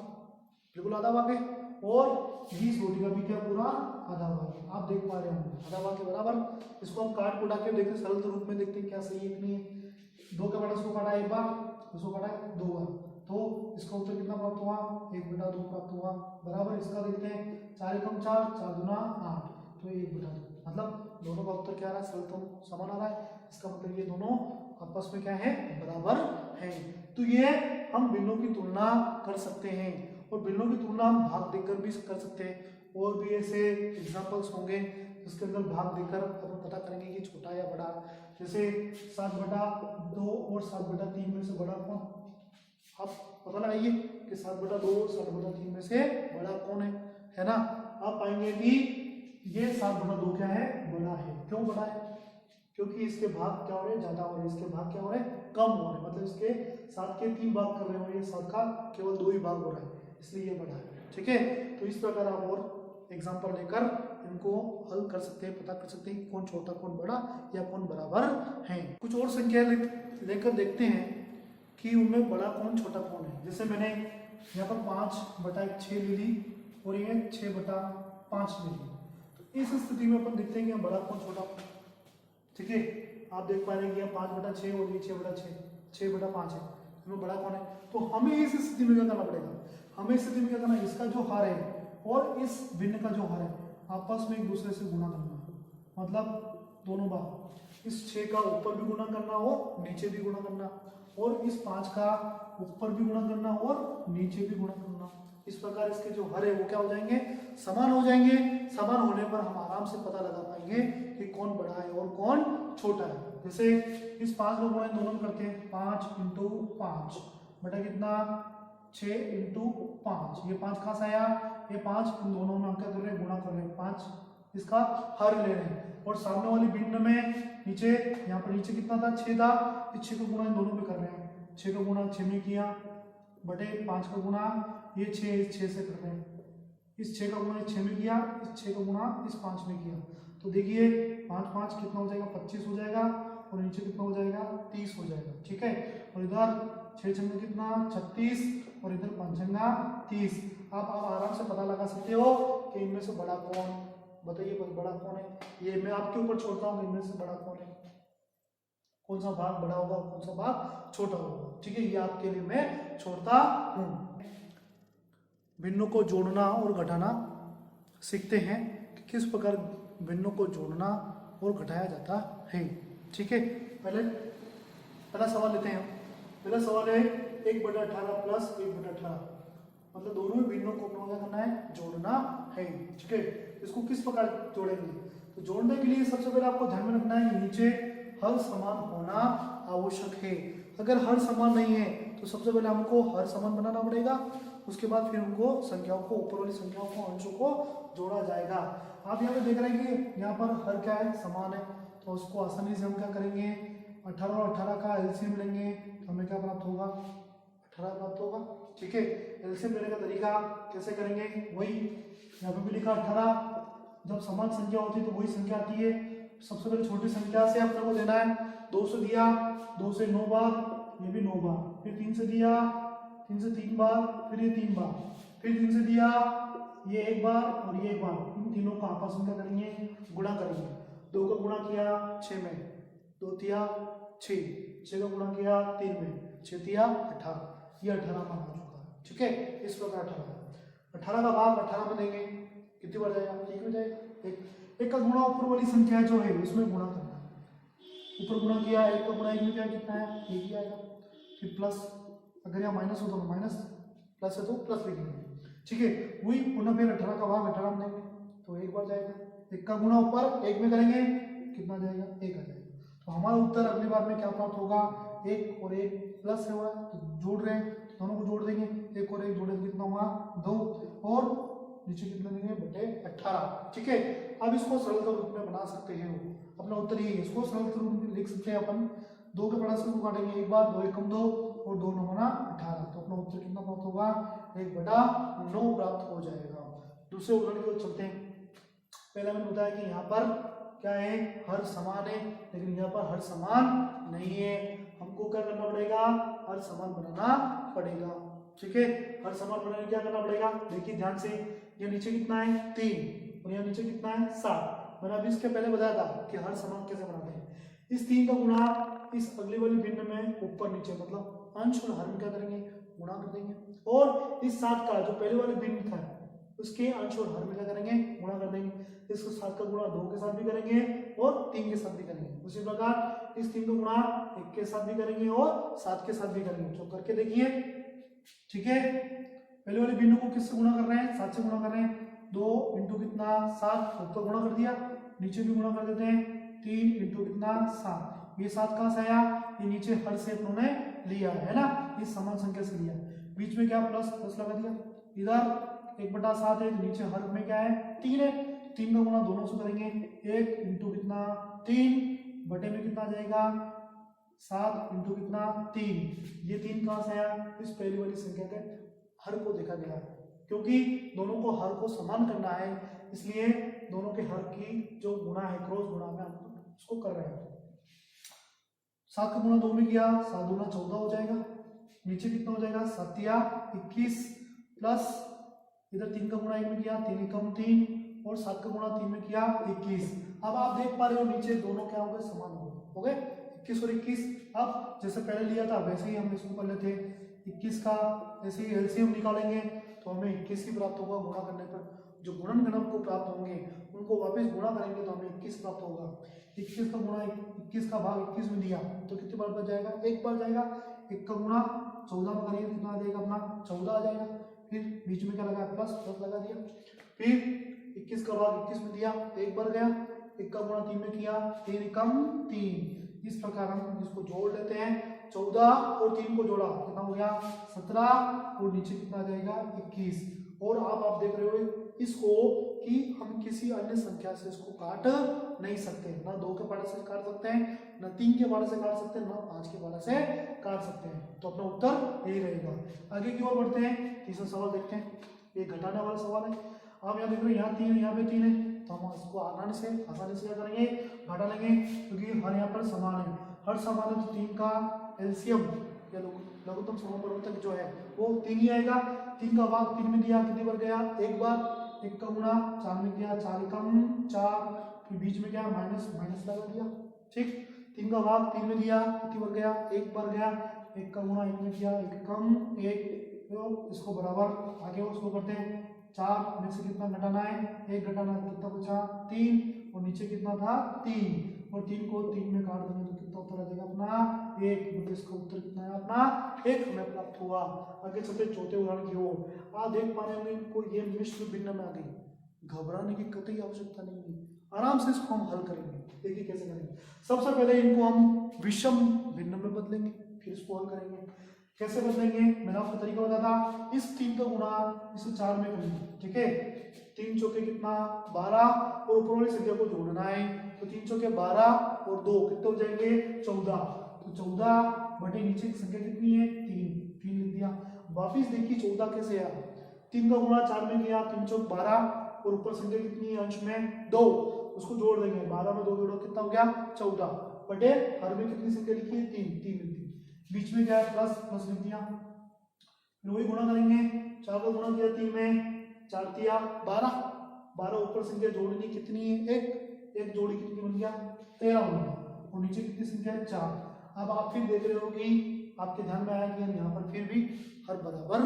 बिल्कुल आधा भाग है, और ये इस रोटी का भी क्या, पूरा आधा भाग है। आप देख पा रहे होंगे आधा भाग के बराबर। इसको हम काट कुटा के देखते हैं, सरल रूप में देखते हैं क्या सही है कि नहीं है। 2 का बड़ा इसको काटा 1 बार, इसको काटा 2 बार, तो इसका उत्तर कितना प्राप्त हुआ, 1/2 प्राप्त हुआ। बराबर इसका देखते हैं, 4 एकम 4, 4 दूना 8, तो 1/2, मतलब दोनों का उत्तर क्या आ रहा है, सरलतम समान आ रहा है। इसका मतलब ये दोनों आपस में क्या है, बराबर है। तो ये हम भिन्नों की तुलना कर सकते हैं, और भिन्नों की तुलना हम भाग देकर भी कर सकते हैं। और भी ऐसे एग्जांपल्स होंगे जिसके अंदर भाग देकर अपन पता करेंगे कि छोटा या बड़ा। जैसे 7/2 और 7/3 में से बड़ा कौन, आप पता लगाइए कि 7/2 और 7/3 में से बड़ा कौन है ना। आप पाएंगे कि ये 7/2 क्या है, बड़ा है। क्यों बड़ा है, क्योंकि इसके भाग क्या हो रहे हैं, ज्यादा हो रहे हैं, इसके भाग क्या हो रहे हैं, कम हो रहे हैं। मतलब इसके 7 के 3 भाग कर रहे हो, ये 7 का केवल 2 ही भाग हो रहा है, इसलिए ये बड़ा है। ठीक है, तो इस प्रकार आप और एग्जांपल लेकर इनको हल कर सकते हैं, पता कर सकते हैं कौन छोटा कौन बड़ा या कौन बराबर है। कुछ और संख्या लेकर देखते हैं कि उनमें बड़ा कौन छोटा कौन है। जैसे मैंने यहाँ पर 5/6 ले ली, और ये 6/5 ले ली। तो इस स्थिति में अपन देखते हैं कि बड़ा कौन छोटा कौन। ठीक है, आप देख पा रहे हैं कि 5/6 और ये 6/6, 6/5 है, इसमें बड़ा कौन है। तो हमें इस स्थिति में क्या करना पड़ेगा, हमें इस स्थिति में क्या करना है, इसका जो हर है और इस भिन्न का जो हर है आपस में एक दूसरे से गुणा करना। मतलब दोनों बार इस 6 का ऊपर भी गुणा करना और नीचे भी गुणा करना, और इस 5 का ऊपर भी गुणा करना और नीचे भी गुणा करना। इस प्रकार इसके जो हर है वो क्या हो जाएंगे, समान हो जाएंगे। समान होने पर हम आराम से पता लगा पाएंगे कि कौन बड़ा है और कौन छोटा है। जैसे इस 5 का गुणा इन दोनों में करते हैं, 5 × 5 बटा कितना 6 × 5। ये 5 कहाँ से आया, ये 5 इन दोनों में हम क्या कर रहे हैं, गुणा कर रहे हैं, 5 इसका हर ले रहे हैं। और सामने वाली भिन्न में नीचे, यहाँ पर नीचे कितना था, 6 था, इस 6 का गुणा इन दोनों में कर रहे हैं। 6 का गुणा 6 में किया बटे 5 का गुणा ये 6 इस 6 से कर रहे हैं, इस 6 का गुणा इस 6 में किया, इस 6 का गुणा इस 5 में किया। तो देखिए 5 5 कितना हो जाएगा, 25 हो जाएगा, और नीचे कितना हो जाएगा, 30 हो जाएगा। ठीक है, और इधर 6 छंगा कितना 36, और इधर 5 छंगा 30। आप आराम से पता लगा सकते हो कि इनमें से बड़ा कौन, बताइए बड़ा कौन है। ये मैं आपके ऊपर छोड़ता हूँ, इनमें से बड़ा कौन है, कौन सा भाग बड़ा होगा, कौन सा भाग छोटा होगा। ठीक है, ये आपके लिए मैं छोड़ता हूँ। भिन्नों को जोड़ना और घटाना सीखते हैं कि किस प्रकार भिन्नों को जोड़ना और घटाया जाता है। ठीक है, पहला सवाल लेते हैं। पहला सवाल है 1/18 प्लस 1/18, मतलब दोनों ही भिन्नों को क्या करना है, जोड़ना है। ठीक है, इसको किस प्रकार जोड़ेंगे, तो जोड़ने के लिए सबसे पहले आपको ध्यान में रखना है कि नीचे हर समान होना आवश्यक है। अगर हर समान नहीं है तो सबसे पहले हमको हर समान बनाना पड़ेगा, उसके बाद फिर हमको संख्याओं को, ऊपर वाली संख्याओं को, अंशों को जोड़ा जाएगा। आप यहाँ पे देख रहे हैं कि यहाँ पर हर क्या है, समान है, तो उसको आसानी से हम क्या करेंगे, 18 और 18 का एलसीएम लेंगे तो हमें क्या प्राप्त होगा, 18 प्राप्त होगा। ठीक है, एलसीएम लेने का तरीका कैसे करेंगे, वही यहाँ पे भी लिखा 18, जब समान संख्या होती है तो वही संख्या आती है। सबसे पहले छोटी संख्या से अपने को देना है, 2 से दिया, 2 से 9 बार, ये भी 9 बार, फिर 3 से दिया, 3 से 3 बार, फिर ये 3 बार, फिर 3 से दिया, ये 1 बार और ये 1 बार। इन तीनों का आपस में क्या करेंगे, गुणा करेंगे। 2 का गुणा किया 6 में, 2 तिया 6, 6 का गुणा किया 3 में, 6 तिया 18, ये 18 मान आ चुका है। ठीक है, इस प्रकार 18 का भाग 18 में देंगे, कितनी बार जाएगा, 1 में जाएगा। एक का गुणा ऊपर वाली संख्या जो है उसमें गुणा करना है। ऊपर गुणा किया, 1 का गुणा 1 में क्या कितना है, 1 ही आएगा। फिर प्लस, अगर यहाँ माइनस हो तो माइनस, प्लस है तो प्लस लिखेंगे। ठीक है, वही पुनः फिर 18 का भाग 18 में देंगे तो 1 बार जाएगा। 1 का गुणा ऊपर 1 में करेंगे, कितना जाएगा, 1 आ जाएगा। तो हमारा उत्तर अगली बार में क्या प्राप्त होगा, 1 और 1 प्लस है, तो जोड़ रहे हैं, दोनों को जोड़ देंगे, 1 और 1 जोड़े तो कितना हुआ, 2, और नीचे कितना देंगे, बटे 18। ठीक है, अब इसको सरल रूप में बना सकते हैं, अपना उत्तर ये है। इसको सरल रूप में लिख सकते हैं अपन, 2 के बड़ा से काटेंगे एक बार, 2 एकम 2 और 2 9 18, तो अपना उत्तर कितना प्राप्त होगा, 1/9 प्राप्त हो जाएगा। दूसरे उदाहरण की ओर चलते हैं। पहला मैंने बताया कि यहाँ पर क्या है, हर समान है, लेकिन यहाँ पर हर समान नहीं है, हमको क्या करना पड़ेगा, हर समान बनाना पड़ेगा। ठीक है, हर समान बनाने क्या करना पड़ेगा, देखिए ध्यान से, ये नीचे कितना है 3 और यहाँ नीचे कितना है 7। मैंने अभी इसके पहले बताया था कि हर समान कैसे बनाते हैं। इस 3 का गुणा इस अगली वाली भिन्न में ऊपर नीचे, मतलब अंश और हर में क्या करेंगे, गुणा कर देंगे। और इस 7 का जो पहले वाले भिन्न था उसके अंश और हर में क्या करेंगे, गुणा कर देंगे। इसको 7 का गुणा 2 के साथ भी करेंगे और 3 के साथ भी करेंगे। उसी प्रकार इस 3 का गुणा 1 के साथ भी करेंगे और 7 के साथ भी करेंगे। तो करके देखिए, ठीक है, पहले वाले बिंदु को किससे गुणा कर रहे हैं, 7 से गुणा कर रहे हैं। 2 इंटू कितना 7, ऊपर गुणा कर दिया, नीचे भी गुणा कर देते हैं, 3 इंटू कितना 7। ये 7 कहां से आया, ये नीचे हर से उन्होंने लिया है ना, इस समान संख्या से लिया। बीच में क्या प्लस प्लस लगा दिया, इधर 1/7 है तो नीचे हर में क्या है 3 है, 3 का गुणा दोनों से करेंगे, 1 इंटू कितना 3 बटे में कितना जाएगा 7 इंटू कितना 3। ये 3 कहां से आया, इस पहली वाली संख्या के हर को देखा गया, क्योंकि दोनों को हर को समान करना है, इसलिए दोनों के हर की जो गुणा है, क्रॉस गुणा में हम उसको कर रहे हैं। 7 का गुणा 2 में किया, 7 दूना 14 हो जाएगा, नीचे कितना हो जाएगा 7 या 21 प्लस इधर 3 का गुणा 1 में किया, 3 एकम 3 और 7 का गुणा 3 में किया 21। अब आप देख पा रहे हो नीचे दोनों क्या हो गए, समान हो गए 21 और 21। अब जैसे पहले लिया था वैसे ही हम इसको कर लेते हैं, 21 का ऐसे ही एलसीएम निकालेंगे तो हमें 21 ही प्राप्त होगा गुणा करने पर, जो गुणनखंड को प्राप्त होंगे उनको वापस गुणा करेंगे तो हमें 21 प्राप्त होगा। 21 का गुणा 21 का भाग 21 में दिया तो कितनी बार बच जाएगा, एक बार जाएगा। 1 का गुणा 14 में करेंगे कितना आ जाएगा अपना 14 आ जाएगा। फिर बीच में क्या लगा प्लस लगा दिया। फिर 21 का भाग 21 में दिया एक बार गया। 1 का गुणा 3 में किया 3 कम 3। इस प्रकार हम इसको जोड़ लेते हैं। 14 और 3 को जोड़ा कितना हो गया 17 और नीचे कितना आ जाएगा 21। और आप देख रहे हो इसको कि हम किसी अन्य संख्या से इसको काट नहीं सकते, ना 2 के पाड़े से काट सकते हैं, ना 3 के पाड़े से काट सकते हैं, ना 5 के पाड़े से काट सकते हैं। तो अपना उत्तर यही रहेगा। आगे की ओर बढ़ते हैं, तीसरा सवाल देखते हैं। ये घटाने वाला सवाल है। आप यहाँ देख रहे हो यहाँ 3 है यहाँ पे 3 है तो हम इसको आसानी से क्या करेंगे घटा लेंगे क्योंकि हर यहाँ पर समान है। हर समान है तो 3 का एलसीएम या लघुत्तम समापवर्तक जो है वो 3 ही आएगा। 3 का भाग 3 में दिया कितनी बार गया एक बार। 1 का गुणा 4 में किया 4 कम 4। फिर बीच में क्या माइनस लगा दिया। ठीक 3 का भाग 3 में दिया कितनी बार गया एक बार गया। 1 का गुणा 1 में किया 1 कम 1। तो इसको बराबर आगे उसको करते हैं। 4 में से कितना घटाना है 1 घटाना है कितना बचा 3 और नीचे कितना था 3 और 3 को 3 में काट देंगे तो कितना उत्तर आ जाएगा अपना 1। मतलब इसका उत्तर कितना है अपना 1 हमें प्राप्त हुआ। आगे चलते चौथे उदाहरण की ओर। आप देख पा रहे होंगे इनको ये मिश्र भिन्न में आ गई। घबराने की कतई आवश्यकता नहीं है, आराम से इसको हम हल करेंगे। देखिए कैसे करेंगे। सबसे पहले इनको हम विषम भिन्न में बदलेंगे फिर इसको हल करेंगे। कैसे बदलेंगे मैंने आपको तरीका बताया था। इस 3 का गुणा इस 4 में करेंगे। ठीक है 3 चौके कितना 12 और ऊपर वाली संख्या को जोड़ना है तो 3 चौके 12 और 2 कितने हो जाएंगे 14। तो 14 बटे नीचे की संख्या कितनी है 3 लिख दिया। वापिस देखिए 14 कैसे आया। 3 का गुणा 4 में किया 3 चौक 12 और ऊपर संख्या कितनी है अंश में 2 उसको जोड़ देंगे। 12 में 2 जोड़ो कितना हो गया 14 बटे हर में कितनी संख्या लिखी है 3 लिख दी। बीच में क्या है प्लस लिख दिया। फिर वही गुणा करेंगे 4 का गुणा किया 3 में 4 दिया 12 ऊपर संख्या जोड़नी कितनी है एक जोड़ी कितनी बन गया 13 बन गया और नीचे कितनी संख्या है 4। अब आप फिर देख रहे हो कि आपके ध्यान में आया कि यहाँ पर फिर भी हर बराबर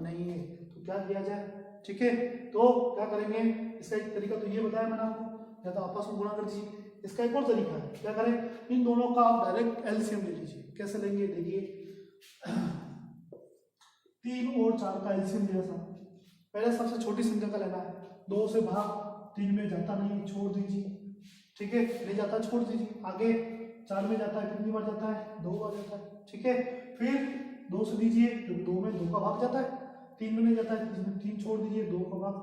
नहीं है तो क्या किया जाए। ठीक है तो क्या करेंगे इसका एक तरीका तो ये बताया मैंने आपको या तो आपस में गुणा कर दीजिए। इसका एक और तरीका है क्या करें इन दोनों का आप डायरेक्ट एलसीएम ले लीजिए। कैसे लेंगे देखिए 3 और 4 का एलसीएम लिया था। पहले सबसे छोटी संख्या का लेना है। 2 से भाग 3 में जाता नहीं छोड़ दीजिए। ठीक है ले जाता छोड़ दीजिए। आगे 4 में जाता है कितनी बार जाता है 2 बार जाता है। ठीक है फिर 2 से दीजिए 2 में 2 का भाग जाता है 3 में नहीं जाता है इसमें 3 छोड़ दीजिए 2 का भाग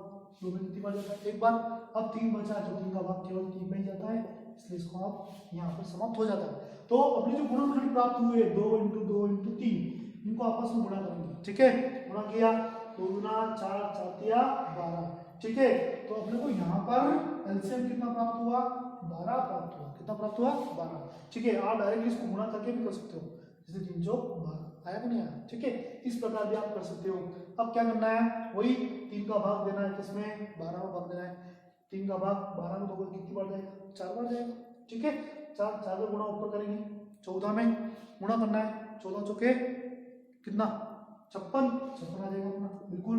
2 में कितनी बार जाता है एक बार। अब 3 बचा है तो 3 का भाग केवल 3 में ही जाता है इसलिए इसको आप यहाँ पर समाप्त हो जाता है। तो अपने जो गुणनखंड प्राप्त हुए 2 × 2 × 3 इनको आपस में गुणा करेंगे। ठीक है गुणा किया 2 गुना 4 4 12। ठीक है तो अपने को यहाँ पर एलसीएम कितना प्राप्त हुआ 12 प्राप्त हुआ। कितना प्राप्त हुआ 12। ठीक है आप डायरेक्टली इसको गुणा करके भी कर सकते हो जैसे 3 चौक 12 आया कि नहीं आया। ठीक है इस प्रकार भी आप कर सकते हो। अब क्या करना है वही 3 का भाग देना है किसमें 12 में भाग देना है। 3 का भाग 12 में 2 कितनी बार जाएगा 4 बार जाएगा। ठीक है 4 का गुणा ऊपर करेंगे 14 में गुणा करना है 14 चौके कितना 56 आ जाएगा अपना बिल्कुल।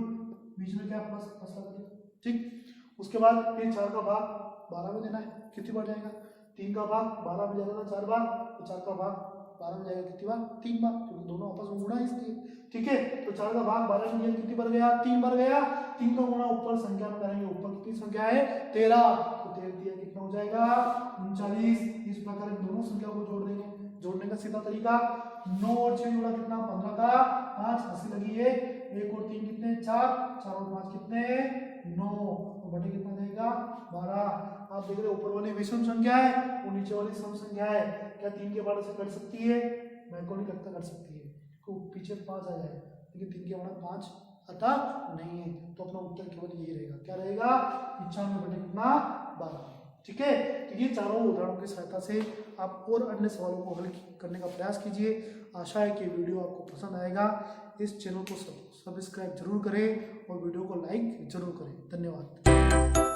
बीच में क्या प्लस लगा दिया। ठीक उसके बाद फिर 4 का भाग 12 में देना है कितनी बार जाएगा 3 का भाग 12 में जाएगा 4 बार तो 4 का भाग 12 में जाएगा कितनी बार 3 बार क्योंकि दोनों आपस में गुणा है इसलिए। ठीक है तो 4 का भाग 12 में दिया कितनी बार गया 3 बार गया। 3 का गुणा ऊपर संख्या में करेंगे ऊपर कितनी संख्या है 13 तो 13 दिया कितना हो जाएगा 39। इस प्रकार इन दोनों संख्या को जोड़ देंगे। जोड़ने का सीधा तरीका 9 और 6 जोड़ा कितना 15 का 5 80 लगी है 1 और 3 कितने 4 और 5 कितने 9 तो बटे कितना देगा 12। आप देख रहे ऊपर वाली विषम संख्या है और नीचे वाली सम संख्या है। क्या 3 के बारे से कट सकती है मैं को नहीं लगता कर सकती है तो पीछे 5 आ जाए लेकिन 3 के बारे 5 आता नहीं है तो अपना उत्तर केवल यही रहेगा। क्या रहेगा 95 बटे कितना 12। ठीक है तो ये चारों उदाहरणों की सहायता से आप और अन्य सवालों को हल करने का प्रयास कीजिए। आशा है कि वीडियो आपको पसंद आएगा। इस चैनल को सब्सक्राइब जरूर करें और वीडियो को लाइक जरूर करें। धन्यवाद।